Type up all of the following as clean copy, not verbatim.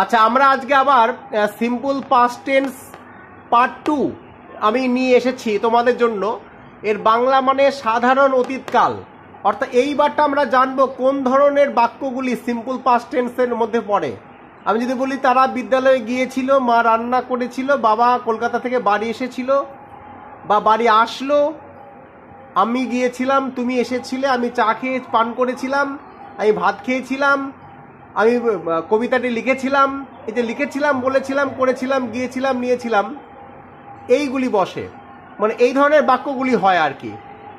আচ্ছা, আমরা আজকে আবার সিম্পল পাস্ট টেন্স পার্ট 2 আমি নিয়ে এসেছি তোমাদের জন্য। এর বাংলা মানে সাধারণ অতীতকাল। অর্থাৎ এইবারটা আমরা জানবো কোন ধরনের বাক্যগুলি সিম্পল পাস্ট টেন্সের মধ্যে পড়ে। আমি যদি বলি তারা বিদ্যালয়ে গিয়েছিল, মা রান্না করেছিল, বাবা কলকাতা থেকে বাড়ি এসেছিল বা বাড়ি আসলো, আমি গিয়েছিলাম, তুমি এসেছিলে, আমি চা খেয়ে পান করেছিলাম, আমি ভাত খেয়েছিলাম, আমি কবিতাটি লিখেছিলাম। এই যে লিখেছিলাম, বলেছিলাম, করেছিলাম, গিয়েছিলাম, নিয়েছিলাম, এইগুলি বসে, মানে এই ধরনের বাক্যগুলি হয় আর কি।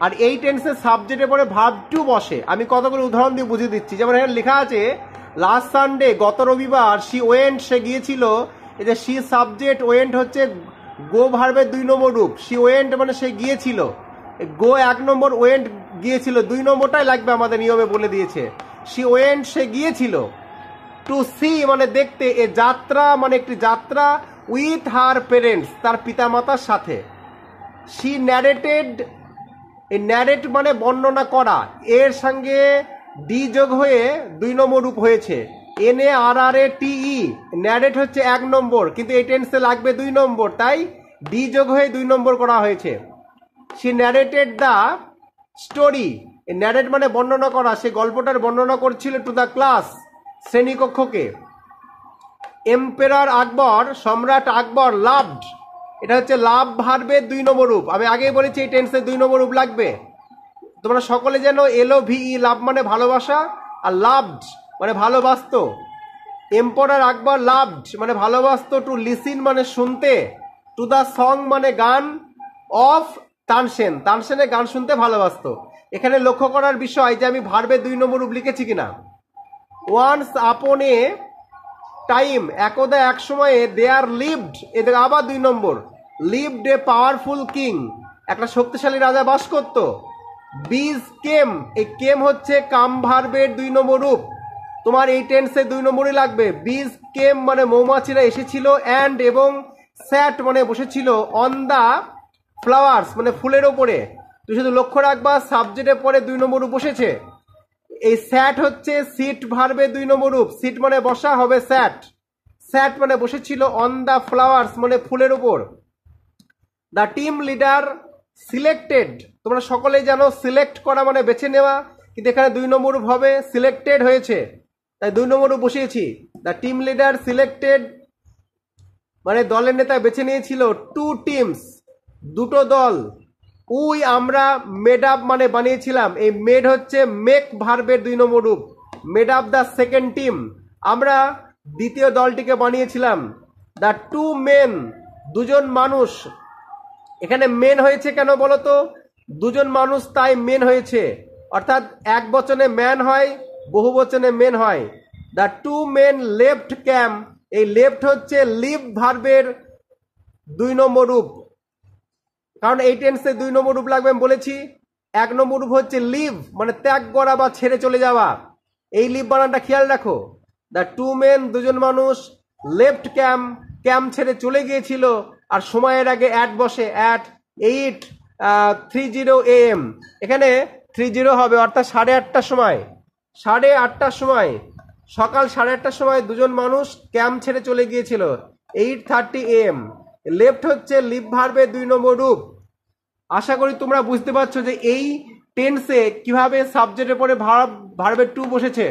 আর এই টেন্সের সাবজেক্টে পরে ভার্ব টু বসে। আমি কতগুলো উদাহরণ দিয়ে বুঝিয়ে দিচ্ছি। যেমন এখানে লেখা আছে লাস্ট সানডে, গত রবিবার, শি ওয়েন্ট, সে গিয়েছিল। এই যে শি সাবজেক্ট, ওয়েন্ট হচ্ছে গো ভার্বের 2 নম্বর রূপ। শি ওয়েন্ট মানে সে গিয়েছিল, গো 1 নম্বর, ওয়েন্ট গিয়েছিল, 2 নম্বরটাই লাগবে, আমাদের নিয়মে বলে দিয়েছে। শি ওয়েন্ট সে গিয়েছিল। টু সি মানে দেখতে, এ যাত্রা মানে একটি যাত্রা, উইথ হার পেরেন্টস তার পিতামাতার সাথে। শি ন্যারেটেড, এই ন্যারেট মানে বর্ণনা করা, এর সঙ্গে ডি যোগ হয়ে 2 নম্বর রূপ হয়েছে, NARRATE। ন্যারেট হচ্ছে 1 নম্বর, কিন্তু এই টেন্সে লাগবে 2 নম্বর, তাই ডি যোগ হয়ে 2 নম্বর করা হয়েছে। She narrated the story, narrate মানে বর্ণনা করা, সে গল্পটার বর্ণনা করছিল টু দ্য ক্লাস, শ্রেণীকক্ষকে। এম্পেরার আকবর, সম্রাট আকবর, লাভড, এটা হচ্ছে লাভ ভার্বের 2 নম্বর রূপ। আমি আগেই বলেছি এই টেন্সে 2 নম্বর রূপ লাগবে। তোমরা সকলে যেন LOVE, লাভ মানে ভালোবাসা, আর লাভড মানে ভালোবাসতো। এম্পেরার আকবর লাভড মানে ভালোবাসতো, টু লিসিন মানে শুনতে, টু দ্য সং মানে গান, অফ তানসেন, তানসেনের গান শুনতে ভালোবাসতো। এখানে লক্ষ্য করার বিষয় যে আমি ভার্বের 2 নম্বর রূপ লিখেছি কিনা। ওয়ান্স আপন এ টাইম, একদা এক সময়ে, দেয়ার লিভড, এদের আবার 2 নম্বর, লিভড এ পাওয়ারফুল কিং, একটা শক্তিশালী রাজা বাস করত। বিজ কেম, এই কেম হচ্ছে কাম ভার্বের 2 নম্বর রূপ। তোমার এই টেন্সে 2 নম্বরই লাগবে। বিজ কেম মানে মৌমাছিরা এসেছিল, অ্যান্ড এবং স্যাট মানে বসেছিল, অন দা ফ্লাওয়ার্স মানে ফুলের ওপরে। তুই শুধু লক্ষ্য রাখবা সাবজেক্টের পরে 2 নম্বর রূপ বসেছে। এই স্যাট হচ্ছে সিট ভার্বের 2 নম্বর রূপ, সিট মানে বসা, হবে স্যাট। স্যাট মানে বসেছিল অন দা ফ্লাওয়ার্স মানে ফুলের উপর। দ্য টিম লিডার সিলেক্টেড, তোমরা সকলেই জানো সিলেক্ট করা মানে বেছে নেওয়া, কিন্তু এখানে 2 নম্বর রূপ হবে, সিলেক্টেড হয়েছে, তাই 2 নম্বর রূপ বসিয়েছি। দ্য টিম লিডার সিলেক্টেড মানে দলের নেতা বেছে নিয়েছিল, 2 টিমস, 2টো দল। উই আমরা, মেড আপ মানে বানিয়েছিলাম, এই মেড হচ্ছে মেক ভার্বের 2 নম্বর রূপ, made up the second team, আমরা দ্বিতীয় দলটিকে বানিয়েছিলাম। দ্য 2 মেন, 2জন মানুষ, এখানে মেন হয়েছে কেন বলো তো, 2জন মানুষ তাই মেন হয়েছে, অর্থাৎ এক বচনে ম্যান হয়, বহু বচনে মেন হয়। দ্য 2 মেন লেফট ক্যাম্প, এই লেফট হচ্ছে লিভ ভার্বের 2 নম্বর রূপ, কারণ এই টেন্সে 2 নম্বর রূপ লাগবে আমি বলেছি। 1 নম্বর রূপ হচ্ছে লিভ মানে ত্যাগ করা বা ছেড়ে চলে যাওয়া, এই লিভ বানানটা খেয়াল রাখো। দ্য 2 মেন, 2জন মানুষ, লেফট ক্যাম্প, ক্যাম্প ছেড়ে চলে গিয়েছিল, আর সময়ের আগে অ্যাট বসে, অ্যাট 8:30 AM, এখানে 30 হবে, অর্থাৎ 8:30টার সময়, 8:30টার সময়, সকাল 8:30টার সময় 2জন মানুষ ক্যাম্প ছেড়ে চলে গিয়েছিল, 8:30 AM। লেফট হচ্ছে লিভ ভার্বের 2 নম্বর রূপ। আশা করি তোমরা বুঝতে পারছো যে এই টেন্সে কিভাবে সাবজেক্টের পরে ভার্বের 2 বসেছে।